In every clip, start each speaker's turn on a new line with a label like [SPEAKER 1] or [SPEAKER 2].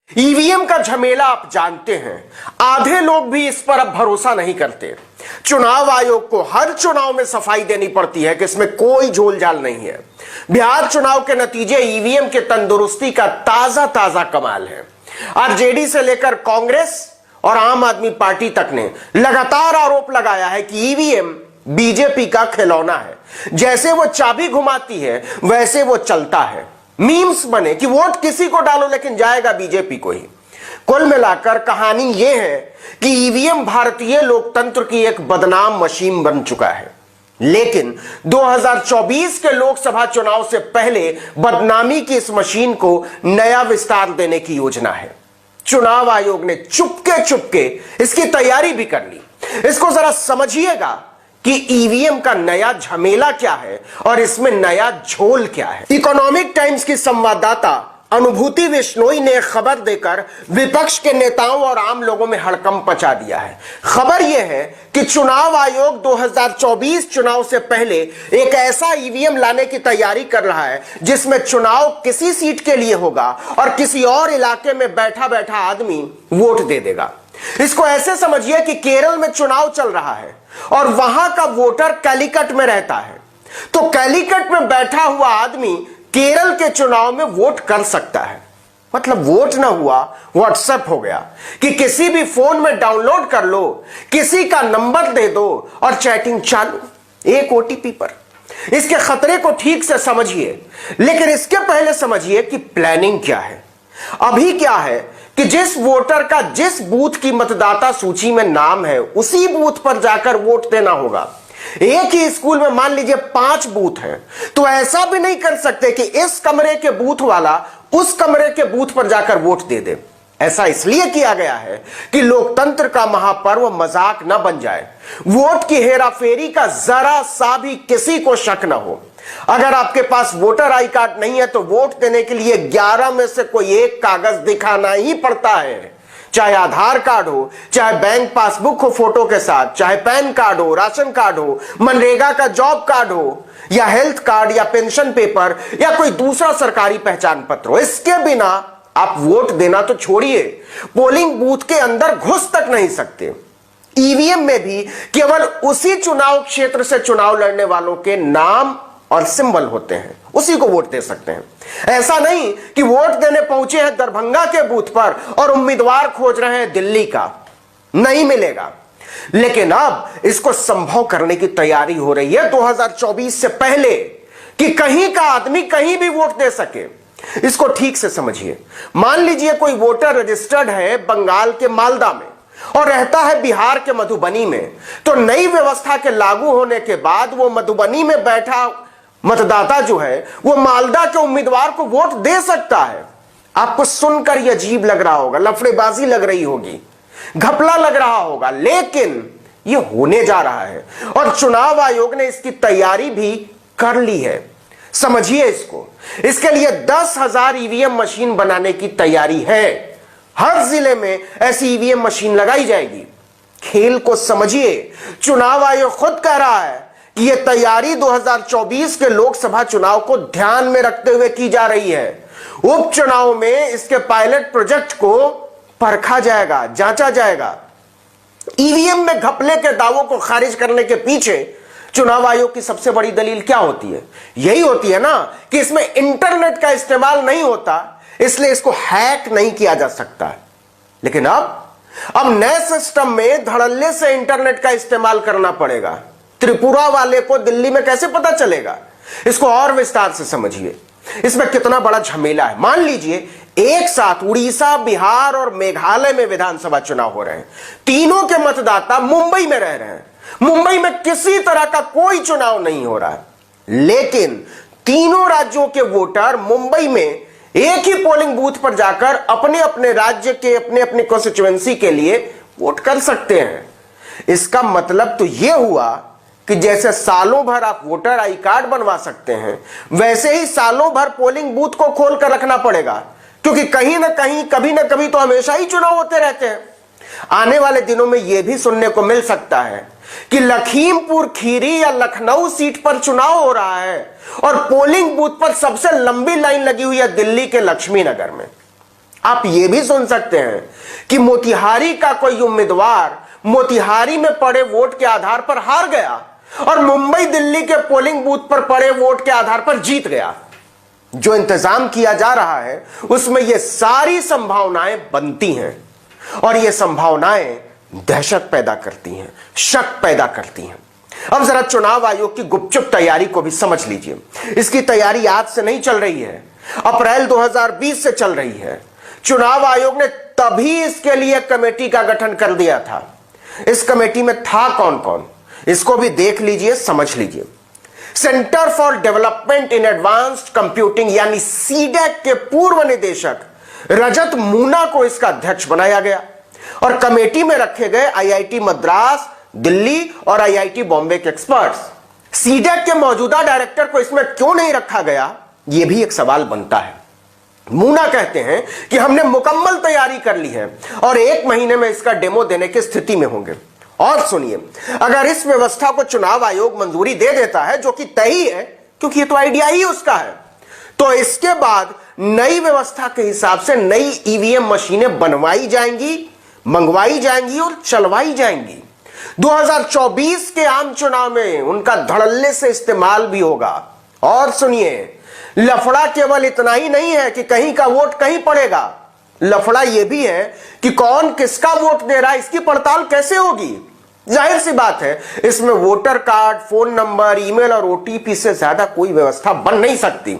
[SPEAKER 1] EVM का झमेला आप जानते हैं, आधे लोग भी इस पर अब भरोसा नहीं करते। चुनाव आयोग को हर चुनाव में सफाई देनी पड़ती है कि इसमें कोई झोलझाल नहीं है। बिहार चुनाव के नतीजे ईवीएम के तंदुरुस्ती का ताजा ताजा कमाल है। आरजेडी से लेकर कांग्रेस और आम आदमी पार्टी तक ने लगातार आरोप लगाया है कि ईवीएम बीजेपी का खिलौना है। जैसे वो चाबी घुमाती है वैसे वो चलता है। मीम्स बने कि वोट किसी को डालो लेकिन जाएगा बीजेपी को ही। कुल मिलाकर कहानी यह है कि ईवीएम भारतीय लोकतंत्र की एक बदनाम मशीन बन चुका है। लेकिन 2024 के लोकसभा चुनाव से पहले बदनामी की इस मशीन को नया विस्तार देने की योजना है। चुनाव आयोग ने चुपके चुपके इसकी तैयारी भी कर ली। इसको जरा समझिएगा कि ईवीएम का नया झमेला क्या है और इसमें नया झोल क्या है। इकोनॉमिक टाइम्स की संवाददाता अनुभूति बिश्नोई ने खबर देकर विपक्ष के नेताओं और आम लोगों में हड़कंप मचा दिया है। खबर यह है कि चुनाव आयोग 2024 चुनाव से पहले एक ऐसा ईवीएम लाने की तैयारी कर रहा है जिसमें चुनाव किसी सीट के लिए होगा और किसी और इलाके में बैठा बैठा आदमी वोट दे देगा। इसको ऐसे समझिए कि केरल में चुनाव चल रहा है और वहां का वोटर कैलीकट में रहता है, तो कैलीकट में बैठा हुआ आदमी केरल के चुनाव में वोट कर सकता है। मतलब वोट ना हुआ, व्हाट्सएप हो गया कि किसी भी फोन में डाउनलोड कर लो, किसी का नंबर दे दो और चैटिंग चालू, एक ओटीपी पर। इसके खतरे को ठीक से समझिए, लेकिन इसके पहले समझिए कि प्लानिंग क्या है। अभी क्या है कि जिस वोटर का जिस बूथ की मतदाता सूची में नाम है उसी बूथ पर जाकर वोट देना होगा। एक ही स्कूल में मान लीजिए 5 बूथ हैं, तो ऐसा भी नहीं कर सकते कि इस कमरे के बूथ वाला उस कमरे के बूथ पर जाकर वोट दे दे। ऐसा इसलिए किया गया है कि लोकतंत्र का महापर्व मजाक न बन जाए, वोट की हेराफेरी का जरा सा भी किसी को शक न हो। अगर आपके पास वोटर आई कार्ड नहीं है तो वोट देने के लिए 11 में से कोई एक कागज दिखाना ही पड़ता है, चाहे आधार कार्ड हो, चाहे बैंक पासबुक हो फोटो के साथ, चाहे पैन कार्ड हो, राशन कार्ड हो, मनरेगा का जॉब कार्ड हो, या हेल्थ कार्ड या पेंशन पेपर या कोई दूसरा सरकारी पहचान पत्र हो। इसके बिना आप वोट देना तो छोड़िए, पोलिंग बूथ के अंदर घुस तक नहीं सकते। ईवीएम में भी केवल उसी चुनाव क्षेत्र से चुनाव लड़ने वालों के नाम और सिंबल होते हैं, उसी को वोट दे सकते हैं। ऐसा नहीं कि वोट देने पहुंचे हैं दरभंगा के बूथ पर और उम्मीदवार खोज रहे हैं दिल्ली का, नहीं मिलेगा। लेकिन अब इसको संभव करने की तैयारी हो रही है 2024 से पहले कि कहीं का आदमी कहीं भी वोट दे सके। इसको ठीक से समझिए। मान लीजिए कोई वोटर रजिस्टर्ड है बंगाल के मालदा में और रहता है बिहार के मधुबनी में, तो नई व्यवस्था के लागू होने के बाद वो मधुबनी में बैठा मतदाता जो है वो मालदा के उम्मीदवार को वोट दे सकता है। आपको सुनकर यह अजीब लग रहा होगा, लफड़ेबाजी लग रही होगी, घपला लग रहा होगा, लेकिन यह होने जा रहा है और चुनाव आयोग ने इसकी तैयारी भी कर ली है। समझिए इसको। इसके लिए 10,000 ईवीएम मशीन बनाने की तैयारी है। हर जिले में ऐसी ईवीएम मशीन लगाई जाएगी। खेल को समझिए। चुनाव आयोग खुद कह रहा है कि यह तैयारी 2024 के लोकसभा चुनाव को ध्यान में रखते हुए की जा रही है। उपचुनाव में इसके पायलट प्रोजेक्ट को परखा जाएगा, जांचा जाएगा। ईवीएम में घपले के दावों को खारिज करने के पीछे चुनाव आयोग की सबसे बड़ी दलील क्या होती है? यही होती है ना कि इसमें इंटरनेट का इस्तेमाल नहीं होता, इसलिए इसको हैक नहीं किया जा सकता। लेकिन अब नए सिस्टम में धड़ल्ले से इंटरनेट का इस्तेमाल करना पड़ेगा। त्रिपुरा वाले को दिल्ली में कैसे पता चलेगा? इसको और विस्तार से समझिए। इसमें कितना बड़ा झमेला है। मान लीजिए एक साथ उड़ीसा, बिहार और मेघालय में विधानसभा चुनाव हो रहे हैं। तीनों के मतदाता मुंबई में रह रहे हैं। मुंबई में किसी तरह का कोई चुनाव नहीं हो रहा है, लेकिन तीनों राज्यों के वोटर मुंबई में एक ही पोलिंग बूथ पर जाकर अपने अपने राज्य के अपने अपने कॉन्स्टिट्यूएंसी के लिए वोट कर सकते हैं। इसका मतलब तो यह हुआ कि जैसे सालों भर आप वोटर आई कार्ड बनवा सकते हैं, वैसे ही सालों भर पोलिंग बूथ को खोल कर रखना पड़ेगा, क्योंकि कहीं ना कहीं कभी ना कभी तो हमेशा ही चुनाव होते रहते हैं। आने वाले दिनों में यह भी सुनने को मिल सकता है कि लखीमपुर खीरी या लखनऊ सीट पर चुनाव हो रहा है और पोलिंग बूथ पर सबसे लंबी लाइन लगी हुई है दिल्ली के लक्ष्मी नगर में। आप यह भी सुन सकते हैं कि मोतिहारी का कोई उम्मीदवार मोतिहारी में पड़े वोट के आधार पर हार गया और मुंबई दिल्ली के पोलिंग बूथ पर पड़े वोट के आधार पर जीत गया। जो इंतजाम किया जा रहा है उसमें यह सारी संभावनाएं बनती हैं और यह संभावनाएं दहशत पैदा करती हैं, शक पैदा करती हैं। अब जरा चुनाव आयोग की गुपचुप तैयारी को भी समझ लीजिए। इसकी तैयारी आज से नहीं चल रही है, अप्रैल 2020 से चल रही है। चुनाव आयोग ने तभी इसके लिए कमेटी का गठन कर दिया था। इस कमेटी में था कौन कौन, इसको भी देख लीजिए, समझ लीजिए। Centre for development in advanced computing यानी सीडेक के पूर्व निदेशक रजत मूना को इसका अध्यक्ष बनाया गया और कमेटी में रखे गए आईआईटी मद्रास, दिल्ली और आईआईटी बॉम्बे के एक्सपर्ट्स। सीडेक के मौजूदा डायरेक्टर को इसमें क्यों नहीं रखा गया, यह भी एक सवाल बनता है। मूना कहते हैं कि हमने मुकम्मल तैयारी कर ली है और 1 महीने में इसका डेमो देने की स्थिति में होंगे। और सुनिए, अगर इस व्यवस्था को चुनाव आयोग मंजूरी दे देता है, जो कि तय ही है क्योंकि ये तो आइडिया ही उसका है, तो इसके बाद नई व्यवस्था के हिसाब से नई ईवीएम मशीनें बनवाई जाएंगी, मंगवाई जाएंगी और चलवाई जाएंगी। 2024 के आम चुनाव में उनका धड़ल्ले से इस्तेमाल भी होगा। और सुनिए, लफड़ा केवल इतना ही नहीं है कि कहीं का वोट कहीं पड़ेगा, लफड़ा यह भी है कि कौन किसका वोट दे रहा है, इसकी पड़ताल कैसे होगी। जाहिर सी बात है, इसमें voter card, phone number, email और ओटीपी से ज्यादा कोई व्यवस्था बन नहीं सकती।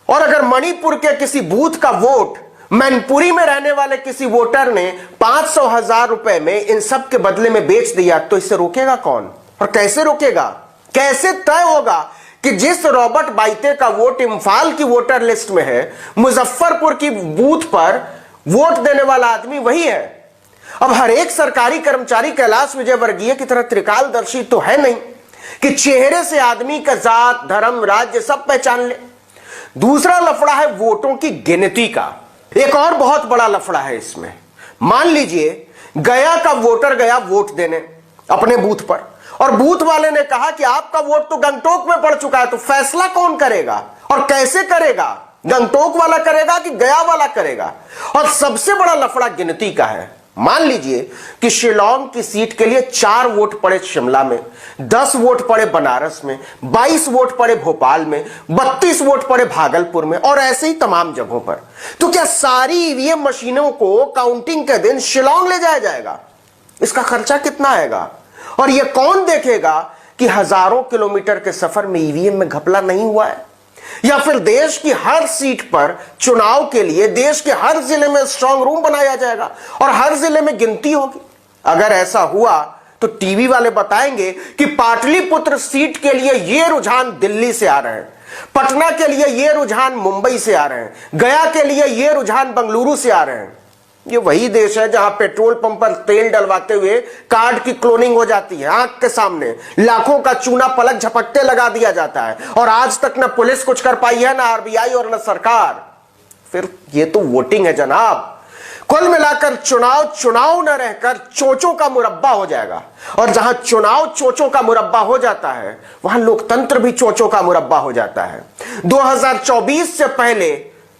[SPEAKER 1] और अगर मणिपुर के किसी बूथ का वोट मैनपुरी में रहने वाले किसी वोटर ने 500,000 रुपए में इन सब के बदले में बेच दिया, तो इसे रोकेगा कौन और कैसे रोकेगा? कैसे तय होगा कि जिस रॉबर्ट बाइते का वोट इंफाल की वोटर लिस्ट में है, मुजफ्फरपुर की बूथ पर वोट देने वाला आदमी वही है? अब हर एक सरकारी कर्मचारी कैलाश विजयवर्गीय की तरह त्रिकालदर्शी तो है नहीं कि चेहरे से आदमी का जात, धर्म, राज्य सब पहचान ले। दूसरा लफड़ा है वोटों की गिनती का। एक और बहुत बड़ा लफड़ा है इसमें। मान लीजिए गया का वोटर गया वोट देने अपने बूथ पर और बूथ वाले ने कहा कि आपका वोट तो गंगटोक में पड़ चुका है, तो फैसला कौन करेगा और कैसे करेगा? गंगटोक वाला करेगा कि गया वाला करेगा? और सबसे बड़ा लफड़ा गिनती का है। मान लीजिए कि शिलांग की सीट के लिए 4 वोट पड़े शिमला में, 10 वोट पड़े बनारस में, 22 वोट पड़े भोपाल में, 32 वोट पड़े भागलपुर में और ऐसे ही तमाम जगहों पर। तो क्या सारी ईवीएम मशीनों को काउंटिंग के दिन शिलांग ले जाया जाएगा? इसका खर्चा कितना आएगा? और यह कौन देखेगा कि हजारों किलोमीटर के सफर में ईवीएम में घपला नहीं हुआ है? या फिर देश की हर सीट पर चुनाव के लिए देश के हर जिले में स्ट्रांग रूम बनाया जाएगा और हर जिले में गिनती होगी? अगर ऐसा हुआ तो टीवी वाले बताएंगे कि पाटलिपुत्र सीट के लिए यह रुझान दिल्ली से आ रहे हैं, पटना के लिए यह रुझान मुंबई से आ रहे हैं, गया के लिए यह रुझान बेंगलुरु से आ रहे हैं। ये वही देश है जहां पेट्रोल पंप पर तेल डलवाते हुए कार्ड की क्लोनिंग हो जाती है, आंख के सामने लाखों का चूना पलक झपट्टे लगा दिया जाता है और आज तक न पुलिस कुछ कर पाई है, ना आरबीआई और न सरकार। फिर ये तो वोटिंग है जनाब। कुल मिलाकर चुनाव न रहकर चोचों का मुरब्बा हो जाएगा और जहां चुनाव चोचों का मुरब्बा हो जाता है वहां लोकतंत्र भी चोचों का मुरब्बा हो जाता है। 2024 से पहले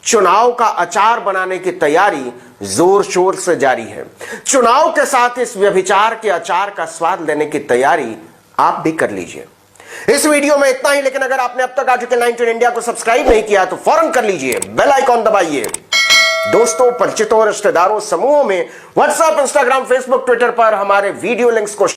[SPEAKER 1] चुनाव का अचार बनाने की तैयारी जोर शोर से जारी है। चुनाव के साथ इस व्यभिचार के अचार का स्वाद लेने की तैयारी आप भी कर लीजिए। इस वीडियो में इतना ही, लेकिन अगर आपने अब तक आर्टिकल 9 इंडिया को सब्सक्राइब नहीं किया तो फौरन कर लीजिए, बेल आइकॉन दबाइए। दोस्तों, परिचितों, रिश्तेदारों, समूहों में व्हाट्सएप, इंस्टाग्राम, फेसबुक, ट्विटर पर हमारे वीडियो लिंक्स को